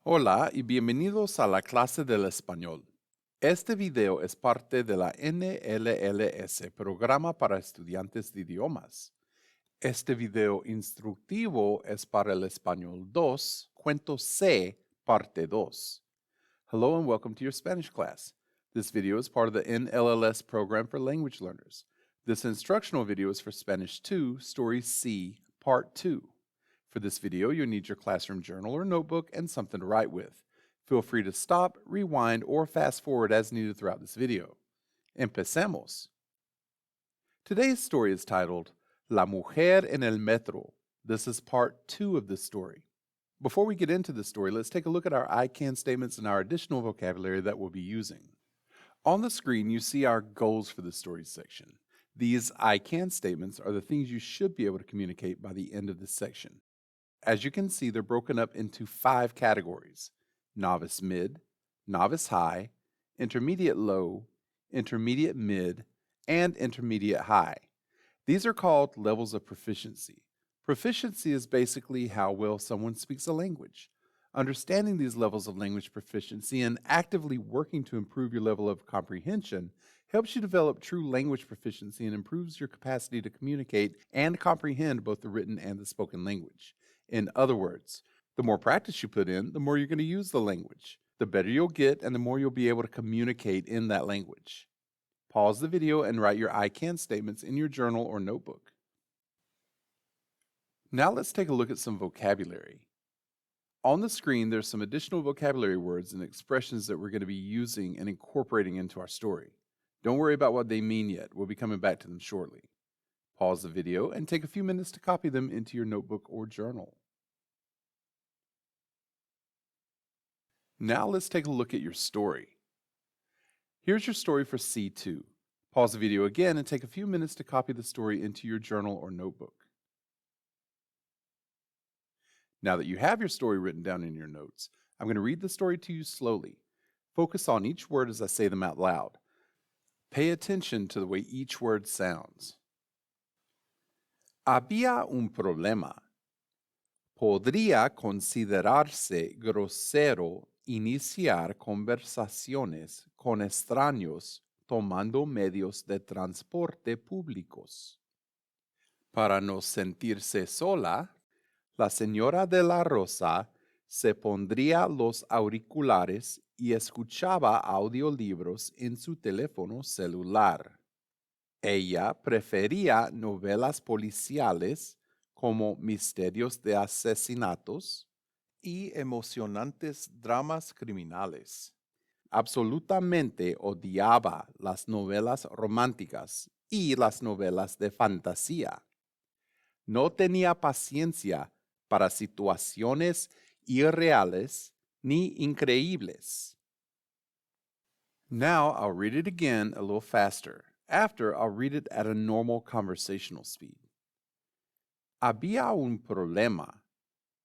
Hola y bienvenidos a la clase del español. Este video es parte de la N.L.L.S, Programa para Estudiantes de Idiomas. Este video instructivo es para el Español 2, Cuento C, Parte 2. Hello and welcome to your Spanish class. This video is part of the N.L.L.S program for language learners. This instructional video is for Spanish 2, Story C, Part 2. For this video, you'll need your classroom journal or notebook and something to write with. Feel free to stop, rewind, or fast forward as needed throughout this video. Empecemos. Today's story is titled La Mujer en el Metro. This is part 2 of the story. Before we get into the story, let's take a look at our I can statements and our additional vocabulary that we'll be using. On the screen, you see our goals for the story section. These I can statements are the things you should be able to communicate by the end of this section. As you can see, they're broken up into 5 categories: novice mid, novice high, intermediate low, intermediate mid, and intermediate high. These are called levels of proficiency. Proficiency is basically how well someone speaks a language. Understanding these levels of language proficiency and actively working to improve your level of comprehension helps you develop true language proficiency and improves your capacity to communicate and comprehend both the written and the spoken language. In other words, the more practice you put in, the more you're going to use the language. The better you'll get and the more you'll be able to communicate in that language. Pause the video and write your I can statements in your journal or notebook. Now let's take a look at some vocabulary. On the screen, there's some additional vocabulary words and expressions that we're going to be using and incorporating into our story. Don't worry about what they mean yet. We'll be coming back to them shortly. Pause the video and take a few minutes to copy them into your notebook or journal. Now let's take a look at your story. Here's your story for C2. Pause the video again and take a few minutes to copy the story into your journal or notebook. Now that you have your story written down in your notes, I'm going to read the story to you slowly. Focus on each word as I say them out loud. Pay attention to the way each word sounds. Había un problema. Podría considerarse grosero iniciar conversaciones con extraños tomando medios de transporte públicos. Para no sentirse sola, la señora de la Rosa se pondría los auriculares y escuchaba audiolibros en su teléfono celular. Ella prefería novelas policiales como misterios de asesinatos y emocionantes dramas criminales. Absolutamente odiaba las novelas románticas y las novelas de fantasía. No tenía paciencia para situaciones irreales ni increíbles. Now I'll read it again a little faster. After, I'll read it at a normal conversational speed. Había un problema.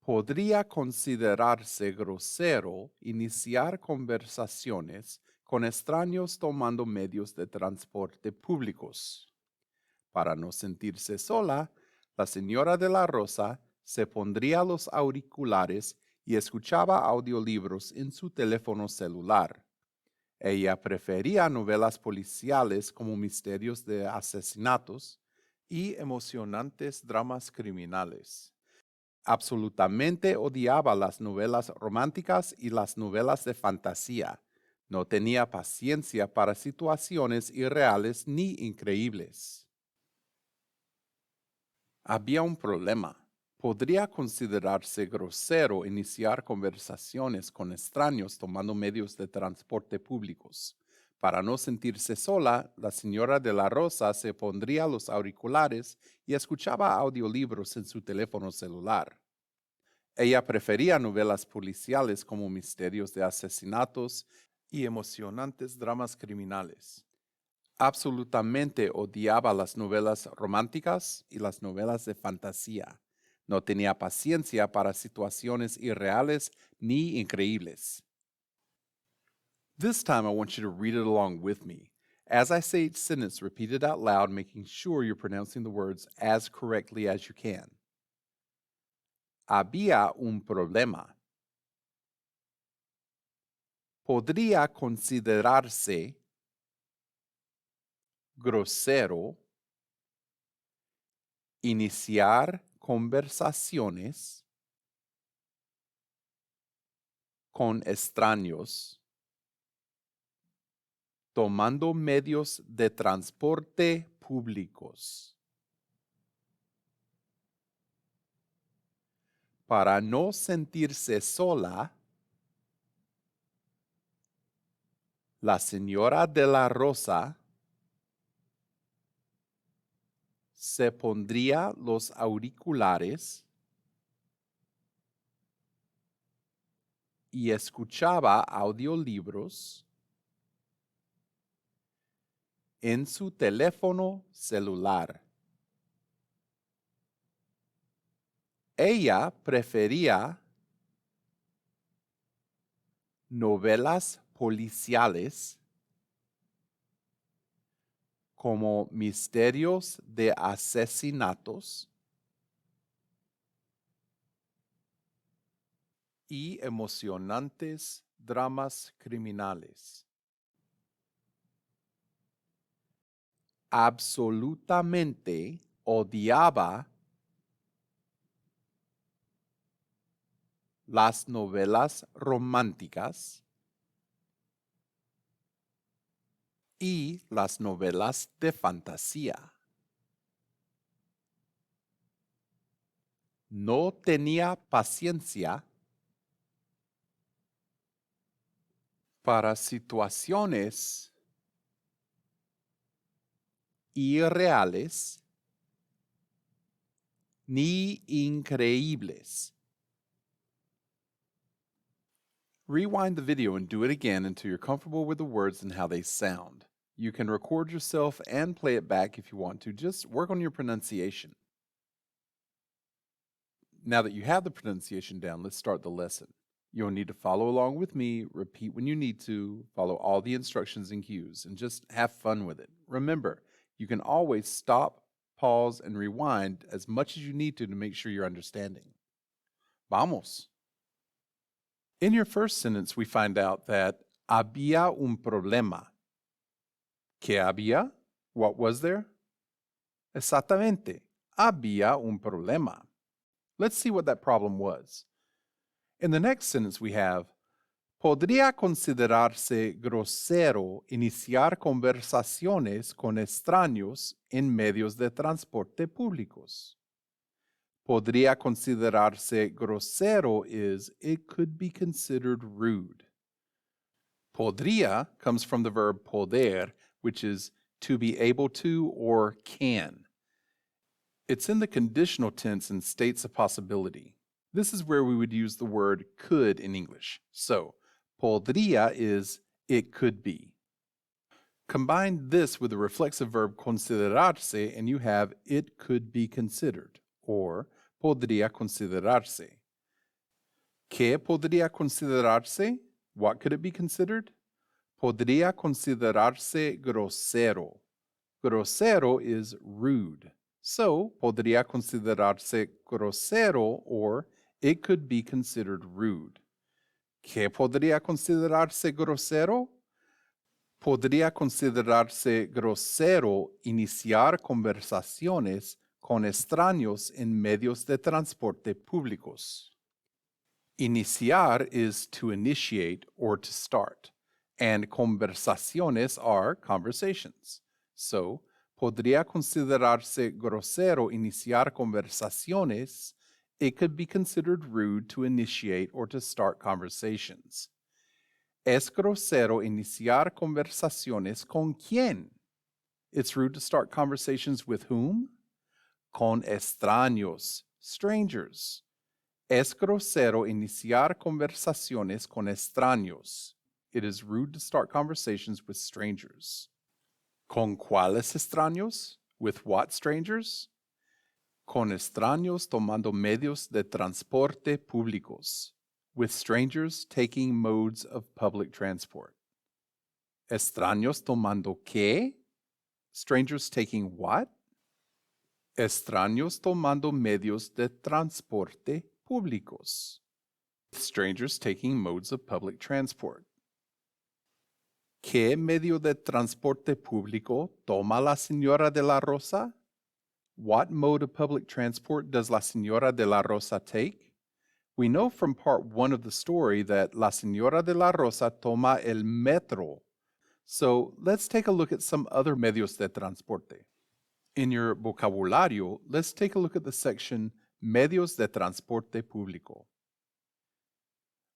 Podría considerarse grosero iniciar conversaciones con extraños tomando medios de transporte públicos. Para no sentirse sola, la señora de la Rosa se pondría los auriculares y escuchaba audiolibros en su teléfono celular. Ella prefería novelas policiales como misterios de asesinatos y emocionantes dramas criminales. Absolutamente odiaba las novelas románticas y las novelas de fantasía. No tenía paciencia para situaciones irreales ni increíbles. Había un problema. Podría considerarse grosero iniciar conversaciones con extraños tomando medios de transporte públicos. Para no sentirse sola, la señora de la Rosa se pondría los auriculares y escuchaba audiolibros en su teléfono celular. Ella prefería novelas policiales como misterios de asesinatos y emocionantes dramas criminales. Absolutamente odiaba las novelas románticas y las novelas de fantasía. No tenía paciencia para situaciones irreales ni increíbles. This time I want you to read it along with me. As I say each sentence, repeat it out loud, making sure you're pronouncing the words as correctly as you can. Había un problema. podría considerarse grosero iniciar conversaciones con extraños tomando medios de transporte públicos. Para no sentirse sola, la señora de la Rosa se pondría los auriculares y escuchaba audiolibros en su teléfono celular. Ella prefería novelas policiales como misterios de asesinatos y emocionantes dramas criminales. Absolutamente odiaba las novelas románticas y las novelas de fantasía. No tenía paciencia para situaciones irreales ni increíbles. Rewind the video and do it again until you're comfortable with the words and how they sound. You can record yourself and play it back if you want to. Just work on your pronunciation. Now that you have the pronunciation down, let's start the lesson. You'll need to follow along with me, repeat when you need to, follow all the instructions and cues, and just have fun with it. Remember, you can always stop, pause, and rewind as much as you need to make sure you're understanding. Vamos. In your first sentence, we find out that había un problema. ¿Qué había? What was there? Exactamente. Había un problema. Let's see what that problem was. In the next sentence, we have, podría considerarse grosero iniciar conversaciones con extraños en medios de transporte públicos. Podría considerarse grosero is, it could be considered rude. Podría comes from the verb poder, which is to be able to or can. It's in the conditional tense and states a possibility. This is where we would use the word could in English. So, podría is it could be. Combine this with the reflexive verb considerarse and you have it could be considered, or podría considerarse. ¿Qué podría considerarse? What could it be considered? Podría considerarse grosero. Grosero is rude. So, podría considerarse grosero, or it could be considered rude. ¿Qué podría considerarse grosero? Podría considerarse grosero iniciar conversaciones con extraños en medios de transporte públicos. Iniciar is to initiate or to start, and conversaciones are conversations. So, podría considerarse grosero iniciar conversaciones. It could be considered rude to initiate or to start conversations. Es grosero iniciar conversaciones con quién? It's rude to start conversations with whom? Con extraños, strangers. Es grosero iniciar conversaciones con extraños. It is rude to start conversations with strangers. ¿Con cuáles extraños? With what strangers? Con extraños tomando medios de transporte públicos. With strangers taking modes of public transport. ¿Extraños tomando qué? Strangers taking what? Extraños tomando medios de transporte públicos. Strangers taking modes of public transport. ¿Qué medio de transporte público toma la señora de la Rosa? What mode of public transport does la señora de la Rosa take? We know from part 1 of the story that la señora de la Rosa toma el metro. So let's take a look at some other medios de transporte. In your vocabulario, let's take a look at the section Medios de transporte público.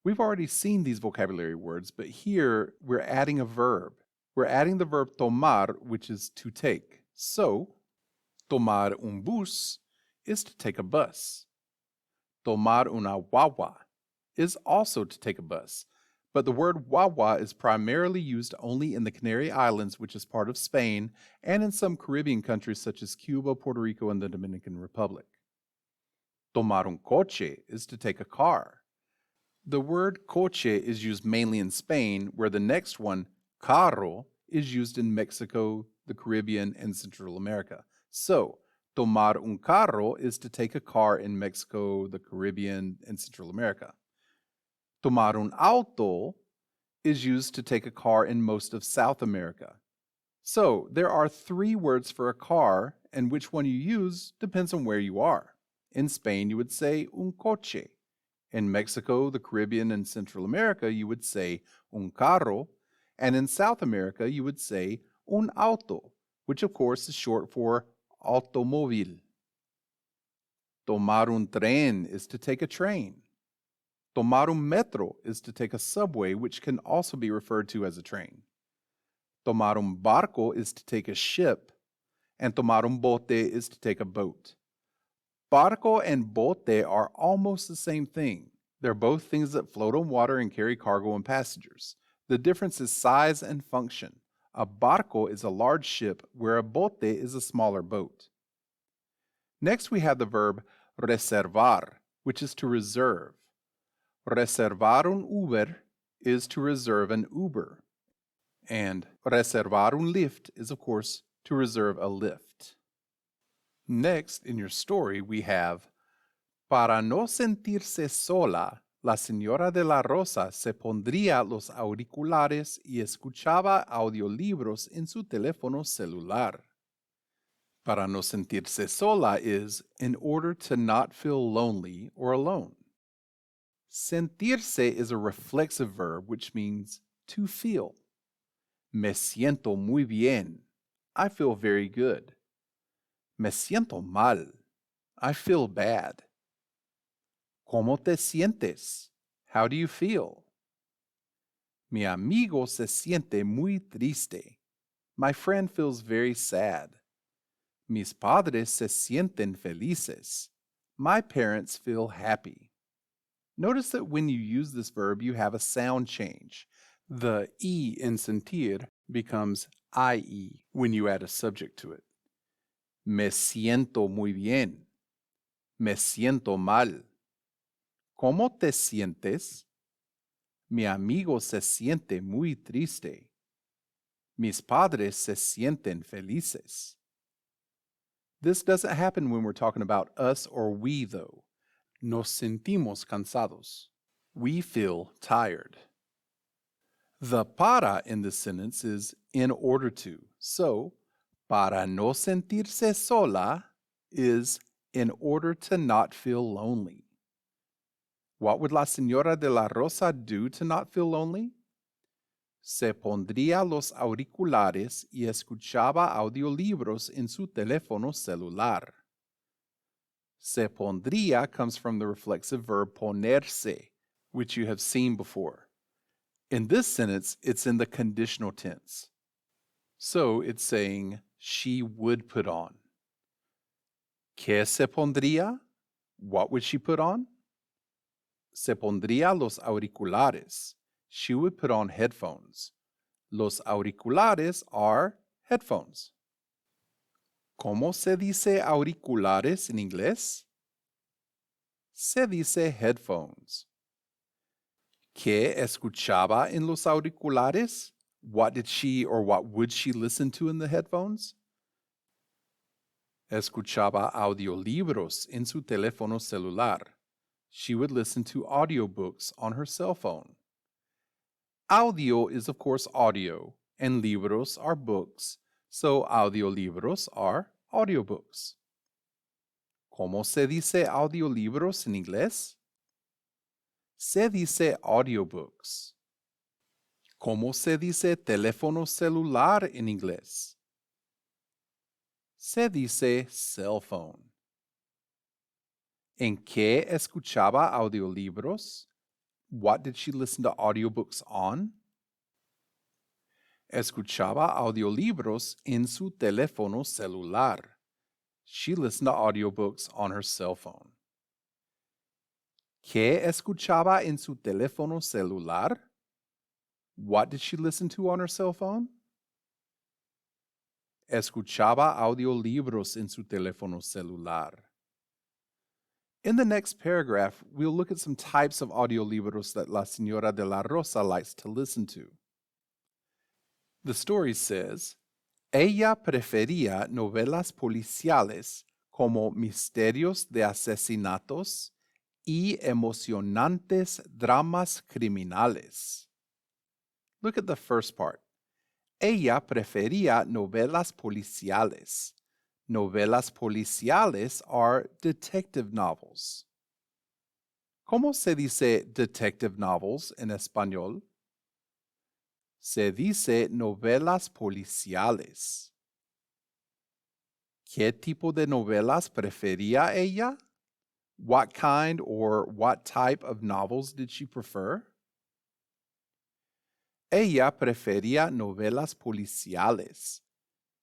We've already seen these vocabulary words, but here we're adding a verb. We're adding the verb tomar, which is to take. So, tomar un bus is to take a bus. Tomar una guagua is also to take a bus, but the word guagua is primarily used only in the Canary Islands, which is part of Spain, and in some Caribbean countries such as Cuba, Puerto Rico, and the Dominican Republic. Tomar un coche is to take a car. The word coche is used mainly in Spain, where the next one, carro, is used in Mexico, the Caribbean, and Central America. So, tomar un carro is to take a car in Mexico, the Caribbean, and Central America. Tomar un auto is used to take a car in most of South America. So, there are 3 words for a car, and which one you use depends on where you are. In Spain, you would say un coche. In Mexico, the Caribbean, and Central America, you would say un carro, and in South America, you would say un auto, which of course is short for automóvil. Tomar un tren is to take a train. Tomar un metro is to take a subway, which can also be referred to as a train. Tomar un barco is to take a ship, and tomar un bote is to take a boat. Barco and bote are almost the same thing. They're both things that float on water and carry cargo and passengers. The difference is size and function. A barco is a large ship, where a bote is a smaller boat. Next, we have the verb reservar, which is to reserve. Reservar un Uber is to reserve an Uber. And reservar un lift is, of course, to reserve a lift. Next, in your story, we have para no sentirse sola, la señora de la Rosa se pondría los auriculares y escuchaba audiolibros en su teléfono celular. Para no sentirse sola is in order to not feel lonely or alone. Sentirse is a reflexive verb which means to feel. Me siento muy bien. I feel very good. Me siento mal. I feel bad. ¿Cómo te sientes? How do you feel? Mi amigo se siente muy triste. My friend feels very sad. Mis padres se sienten felices. My parents feel happy. Notice that when you use this verb, you have a sound change. The E in sentir becomes IE when you add a subject to it. Me siento muy bien. Me siento mal. ¿Cómo te sientes? Mi amigo se siente muy triste. Mis padres se sienten felices. This doesn't happen when we're talking about us or we, though. Nos sentimos cansados. We feel tired. The para in this sentence is in order to. So, para no sentirse sola is in order to not feel lonely. What would la señora de la Rosa do to not feel lonely? Se pondría los auriculares y escuchaba audiolibros en su teléfono celular. Se pondría comes from the reflexive verb ponerse, which you have seen before. In this sentence, it's in the conditional tense. So it's saying she would put on. ¿Qué se pondría? What would she put on? Se pondría los auriculares. She would put on headphones. Los auriculares are headphones. ¿Cómo se dice auriculares en inglés? Se dice headphones. ¿Qué escuchaba en los auriculares? What did she or what would she listen to in the headphones? Escuchaba audiolibros en su teléfono celular. She would listen to audiobooks on her cell phone. Audio is, of course, audio, and libros are books, so audiolibros are audiobooks. ¿Cómo se dice audiolibros en inglés? Se dice audiobooks. ¿Cómo se dice teléfono celular en inglés? Se dice cell phone. ¿En qué escuchaba audiolibros? What did she listen to audiobooks on? Escuchaba audiolibros en su teléfono celular. She listened to audiobooks on her cell phone. ¿Qué escuchaba en su teléfono celular? What did she listen to on her cell phone? Escuchaba audiolibros en su teléfono celular. In the next paragraph, we'll look at some types of audiolibros that La Señora de la Rosa likes to listen to. The story says, ella prefería novelas policiales como misterios de asesinatos y emocionantes dramas criminales. Look at the first part. Ella prefería novelas policiales. Novelas policiales are detective novels. ¿Cómo se dice detective novels en español? Se dice novelas policiales. ¿Qué tipo de novelas prefería ella? What kind or what type of novels did she prefer? Ella prefería novelas policiales.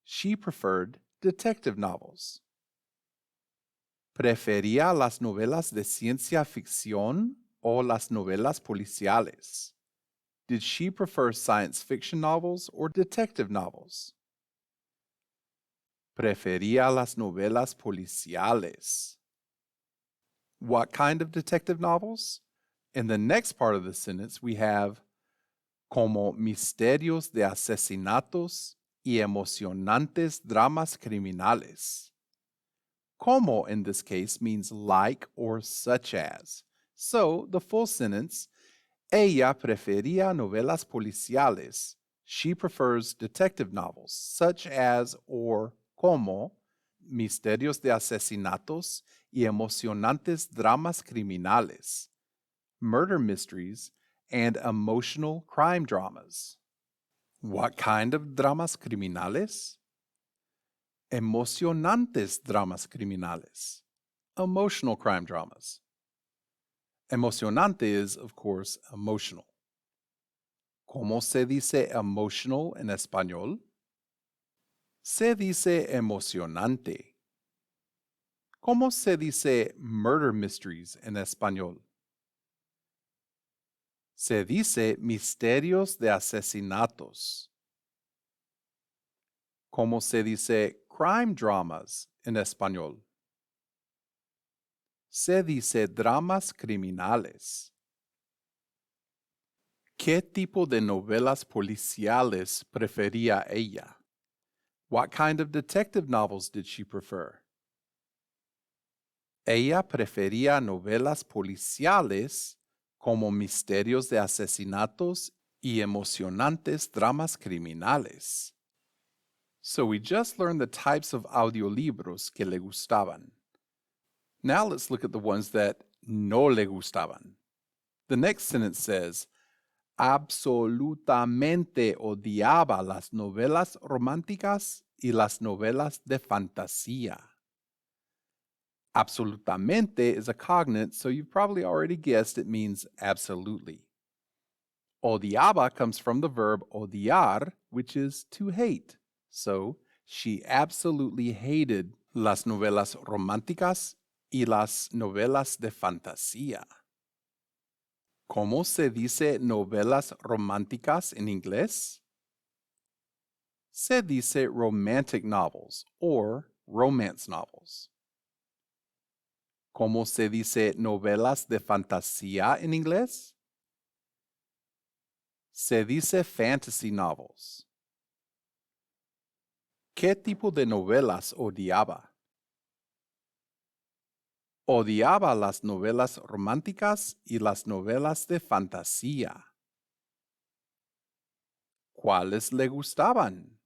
She preferred detective novels. ¿Prefería las novelas de ciencia ficción o las novelas policiales? Did she prefer science fiction novels or detective novels? Prefería las novelas policiales. What kind of detective novels? In the next part of the sentence, we have como misterios de asesinatos y emocionantes dramas criminales. Como in this case means like or such as. So the full sentence, ella prefería novelas policiales. She prefers detective novels, such as or como misterios de asesinatos y emocionantes dramas criminales, murder mysteries, and emotional crime dramas. What kind of dramas criminales? Emocionantes dramas criminales. Emotional crime dramas. Emocionante is, of course, emotional. ¿Cómo se dice emotional en español? Se dice emocionante. ¿Cómo se dice murder mysteries en español? Se dice misterios de asesinatos. ¿Cómo se dice crime dramas en español? Se dice dramas criminales. ¿Qué tipo de novelas policiales prefería ella? What kind of detective novels did she prefer? Ella prefería novelas policiales como misterios de asesinatos y emocionantes dramas criminales. So we just learned the types of audiolibros que le gustaban. Now let's look at the ones that no le gustaban. The next sentence says, absolutamente odiaba las novelas románticas y las novelas de fantasía. Absolutamente is a cognate, so you've probably already guessed it means absolutely. Odiaba comes from the verb odiar, which is to hate. So she absolutely hated las novelas románticas y las novelas de fantasía. ¿Cómo se dice novelas románticas en inglés? Se dice romantic novels or romance novels. ¿Cómo se dice novelas de fantasía en inglés? Se dice fantasy novels. ¿Qué tipo de novelas odiaba? Odiaba las novelas románticas y las novelas de fantasía. ¿Cuáles le gustaban?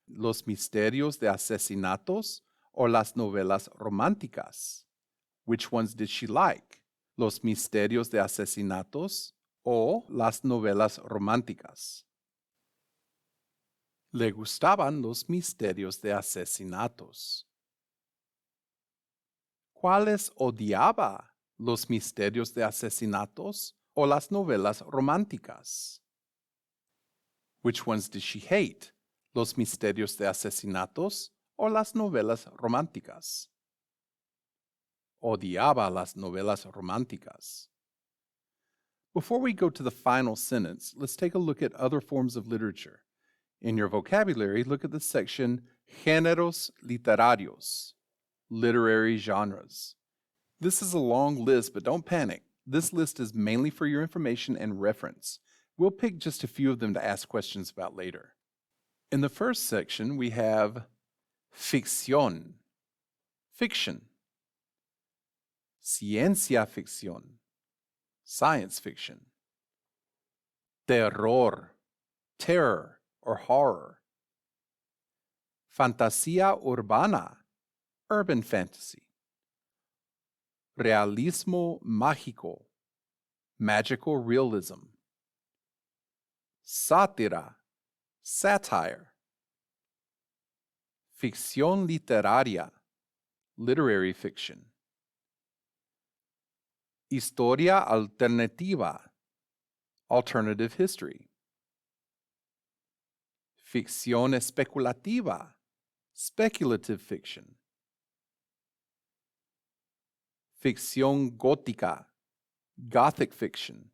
¿Los misterios de asesinatos o las novelas románticas? Which ones did she like? ¿Los misterios de asesinatos o las novelas románticas? Le gustaban los misterios de asesinatos. ¿Cuáles odiaba? ¿Los misterios de asesinatos o las novelas románticas? Which ones did she hate? ¿Los misterios de asesinatos o las novelas románticas? Odiaba las novelas románticas. Before we go to the final sentence, let's take a look at other forms of literature. In your vocabulary, look at the section Géneros Literarios, literary genres. This is a long list, but don't panic. This list is mainly for your information and reference. We'll pick just a few of them to ask questions about later. In the first section, we have ficción, fiction. Ciencia ficción, science fiction. Terror, terror or horror. Fantasía urbana, urban fantasy. Realismo mágico, magical realism. Sátira, satire. Ficción literaria, literary fiction. Historia alternativa, alternative history. Ficción especulativa, speculative fiction. Ficción gótica, Gothic fiction.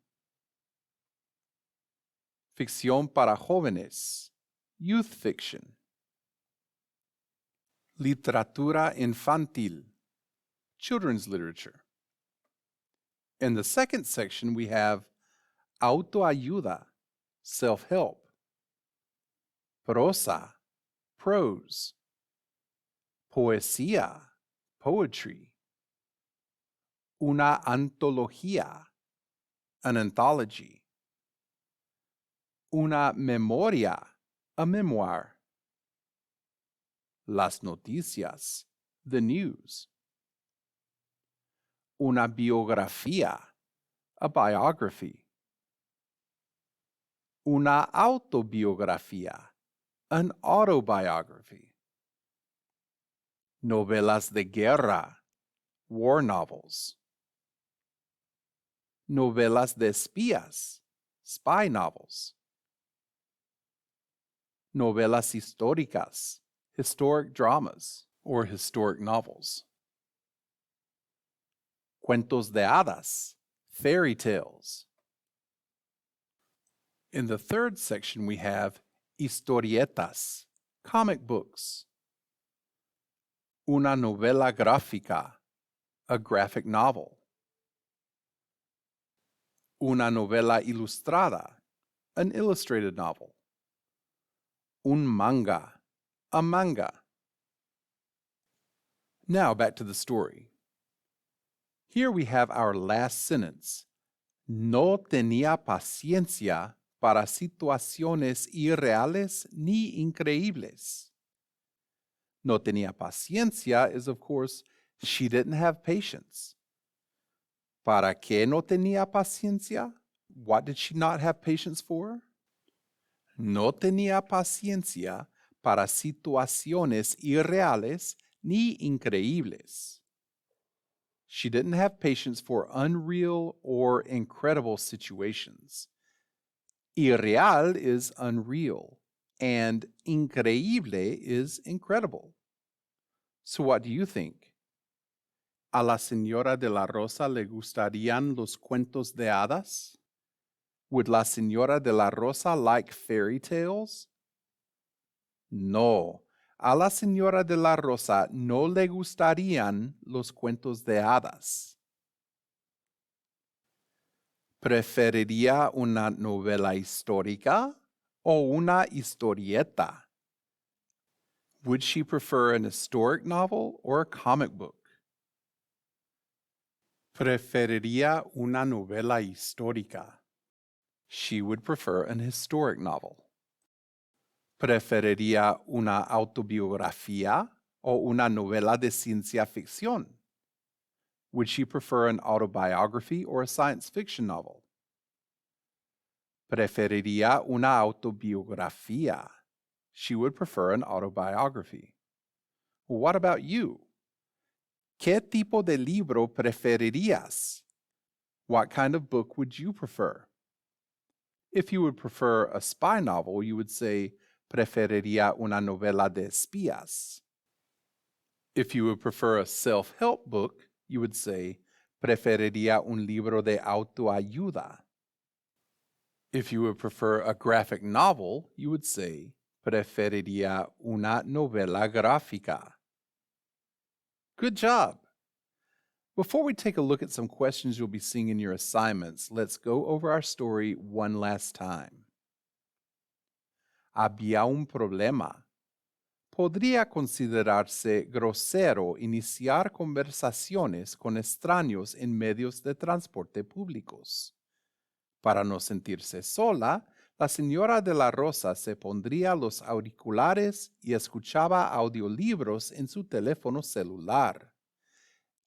Ficción para jóvenes, youth fiction. Literatura infantil, children's literature. In the second section, we have autoayuda, self-help. Prosa, prose. Poesía, poetry. Una antología, an anthology. Una memoria, a memoir. Las noticias, the news. Una biografía, a biography. Una autobiografía, an autobiography. Novelas de guerra, war novels. Novelas de espías, spy novels. Novelas históricas, historic dramas or historic novels. Cuentos de hadas, fairy tales. In the third section, we have historietas, comic books. Una novela gráfica, a graphic novel. Una novela ilustrada, an illustrated novel. Un manga, a manga. Now back to the story. Here we have our last sentence. No tenía paciencia para situaciones irreales ni increíbles. No tenía paciencia is, of course, she didn't have patience. ¿Para qué no tenía paciencia? What did she not have patience for? No tenía paciencia para situaciones irreales ni increíbles. She didn't have patience for unreal or incredible situations. Irreal is unreal, and increíble is incredible. So what do you think? ¿A la señora de la Rosa le gustarían los cuentos de hadas? Would la señora de la Rosa like fairy tales? No. A la señora de la Rosa no le gustarían los cuentos de hadas. ¿Preferiría una novela histórica o una historieta? Would she prefer an historic novel or a comic book? Preferiría una novela histórica. She would prefer an historic novel. ¿Preferiría una autobiografía o una novela de ciencia ficción? Would she prefer an autobiography or a science fiction novel? Preferiría una autobiografía. She would prefer an autobiography. What about you? ¿Qué tipo de libro preferirías? What kind of book would you prefer? If you would prefer a spy novel, you would say, preferiría una novela de espías. If you would prefer a self-help book, you would say, preferiría un libro de autoayuda. If you would prefer a graphic novel, you would say, preferiría una novela gráfica. Good job! Before we take a look at some questions you'll be seeing in your assignments, let's go over our story one last time. Había un problema. Podría considerarse grosero iniciar conversaciones con extraños en medios de transporte públicos. Para no sentirse sola, la señora de la Rosa se pondría los auriculares y escuchaba audiolibros en su teléfono celular.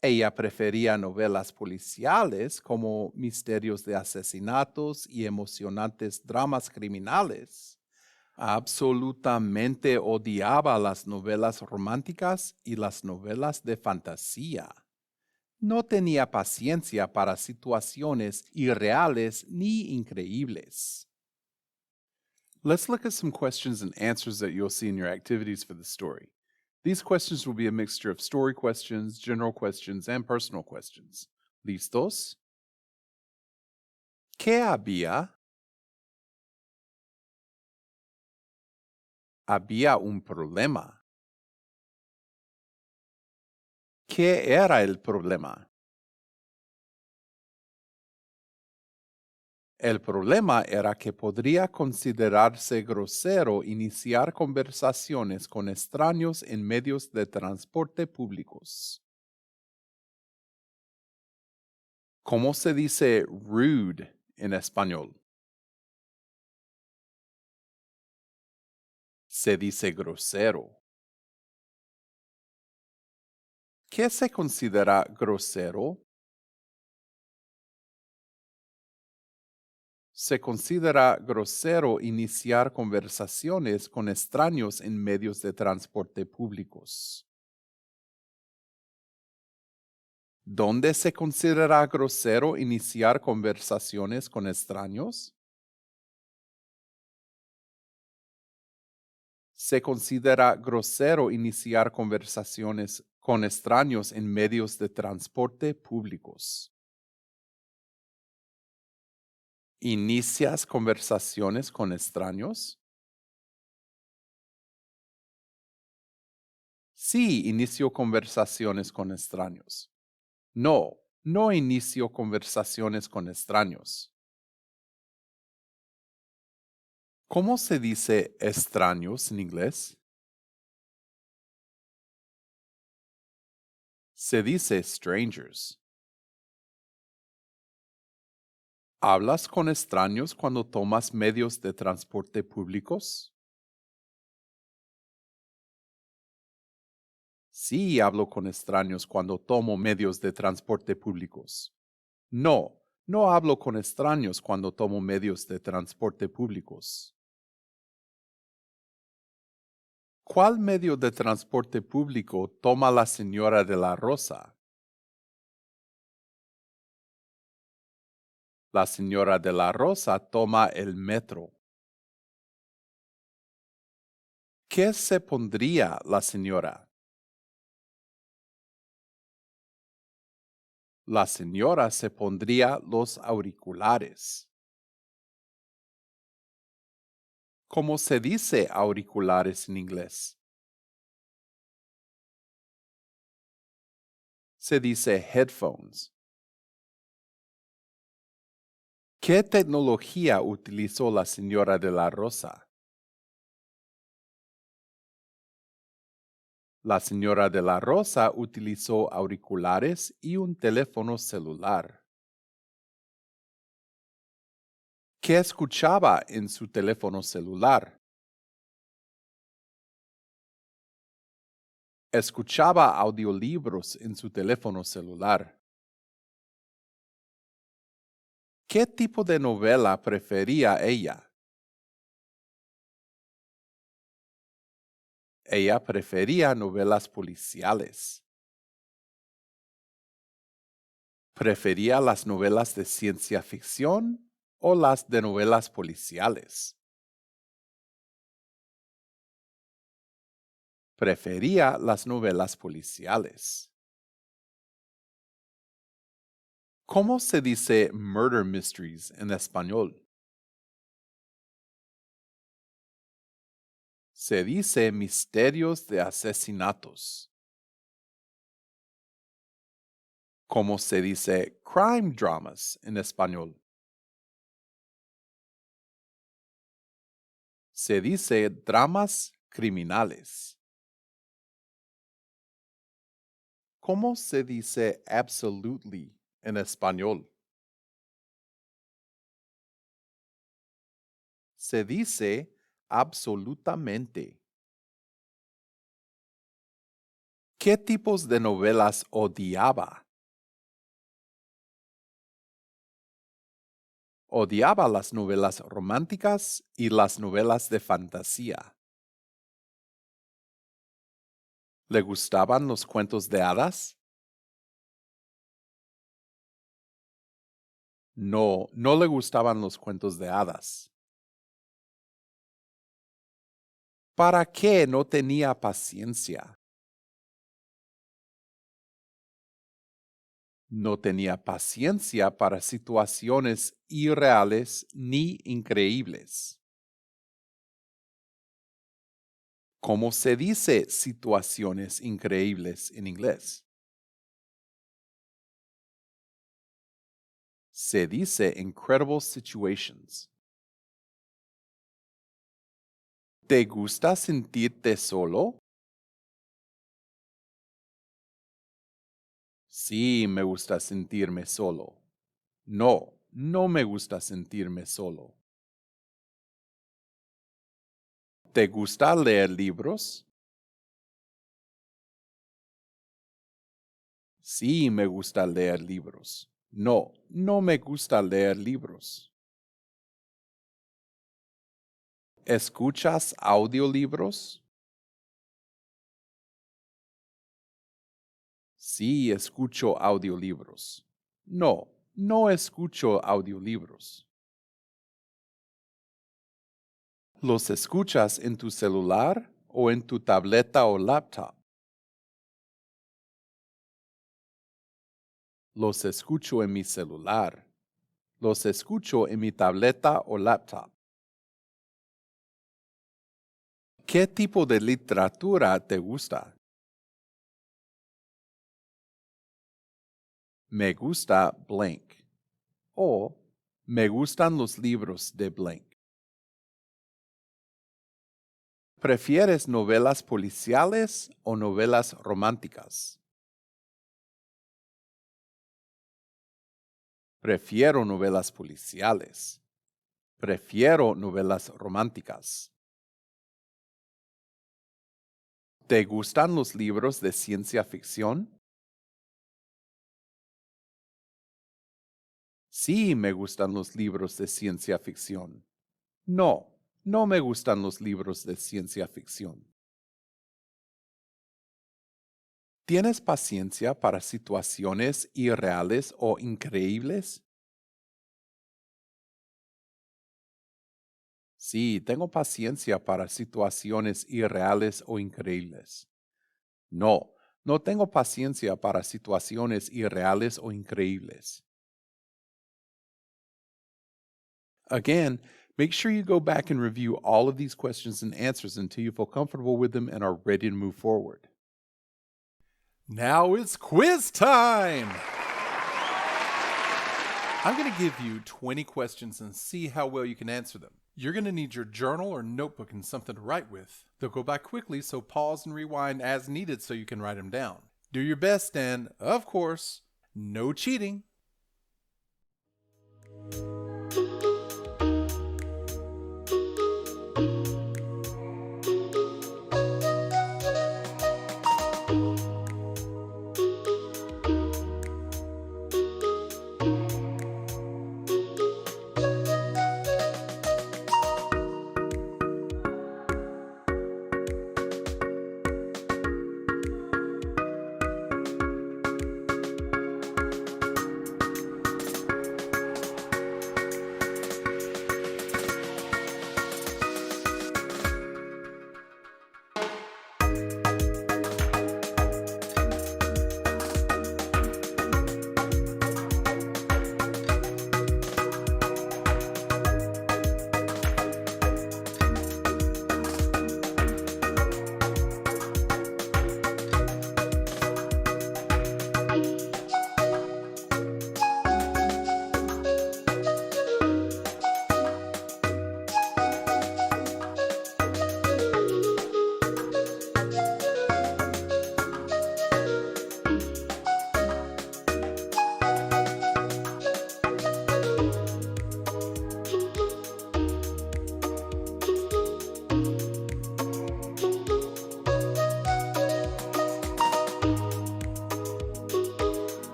Ella prefería novelas policiales como misterios de asesinatos y emocionantes dramas criminales. Absolutamente odiaba las novelas románticas y las novelas de fantasía. No tenía paciencia para situaciones irreales ni increíbles. Let's look at some questions and answers that you'll see in your activities for the story. These questions will be a mixture of story questions, general questions, and personal questions. ¿Listos? ¿Qué había? Había un problema. ¿Qué era el problema? El problema era que podría considerarse grosero iniciar conversaciones con extraños en medios de transporte públicos. ¿Cómo se dice rude en español? Se dice grosero. ¿Qué se considera grosero? Se considera grosero iniciar conversaciones con extraños en medios de transporte públicos. ¿Dónde se considera grosero iniciar conversaciones con extraños? Se considera grosero iniciar conversaciones con extraños en medios de transporte públicos. ¿Inicias conversaciones con extraños? Sí, inicio conversaciones con extraños. No, no inicio conversaciones con extraños. ¿Cómo se dice extraños en inglés? Se dice strangers. ¿Hablas con extraños cuando tomas medios de transporte públicos? Sí, hablo con extraños cuando tomo medios de transporte públicos. No, no hablo con extraños cuando tomo medios de transporte públicos. ¿Cuál medio de transporte público toma la señora de la Rosa? La señora de la Rosa toma el metro. ¿Qué se pondría la señora? La señora se pondría los auriculares. ¿Cómo se dice auriculares en inglés? Se dice headphones. ¿Qué tecnología utilizó la señora de la Rosa? La señora de la Rosa utilizó auriculares y un teléfono celular. ¿Qué escuchaba en su teléfono celular? Escuchaba audiolibros en su teléfono celular. ¿Qué tipo de novela prefería ella? Ella prefería novelas policiales. ¿Prefería las novelas de ciencia ficción o las de novelas policiales? Prefería las novelas policiales. ¿Cómo se dice murder mysteries en español? Se dice misterios de asesinatos. ¿Cómo se dice crime dramas en español? Se dice dramas criminales. ¿Cómo se dice absolutely en español? Se dice absolutamente. ¿Qué tipos de novelas odiaba? Odiaba las novelas románticas y las novelas de fantasía. ¿Le gustaban los cuentos de hadas? No, no le gustaban los cuentos de hadas. ¿Para qué no tenía paciencia? No tenía paciencia para situaciones irreales ni increíbles. ¿Cómo se dice situaciones increíbles en inglés? Se dice incredible situations. ¿Te gusta sentirte solo? Sí, me gusta sentirme solo. No, no me gusta sentirme solo. ¿Te gusta leer libros? Sí, me gusta leer libros. No, no me gusta leer libros. ¿Escuchas audiolibros? Sí, escucho audiolibros. No, no escucho audiolibros. ¿Los escuchas en tu celular o en tu tableta o laptop? Los escucho en mi celular. Los escucho en mi tableta o laptop. ¿Qué tipo de literatura te gusta? Me gusta blank. O me gustan los libros de blank. ¿Prefieres novelas policiales o novelas románticas? Prefiero novelas policiales. Prefiero novelas románticas. ¿Te gustan los libros de ciencia ficción? Sí, me gustan los libros de ciencia ficción. No, no me gustan los libros de ciencia ficción. ¿Tienes paciencia para situaciones irreales o increíbles? Sí, tengo paciencia para situaciones irreales o increíbles. No, no tengo paciencia para situaciones irreales o increíbles. Again, make sure you go back and review all of these questions and answers until you feel comfortable with them and are ready to move forward. Now it's quiz time! I'm going to give you 20 questions and see how well you can answer them. You're going to need your journal or notebook and something to write with. They'll go by quickly, so pause and rewind as needed so you can write them down. Do your best and, of course, no cheating.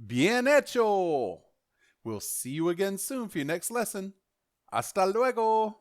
Bien hecho! We'll see you again soon for your next lesson. Hasta luego!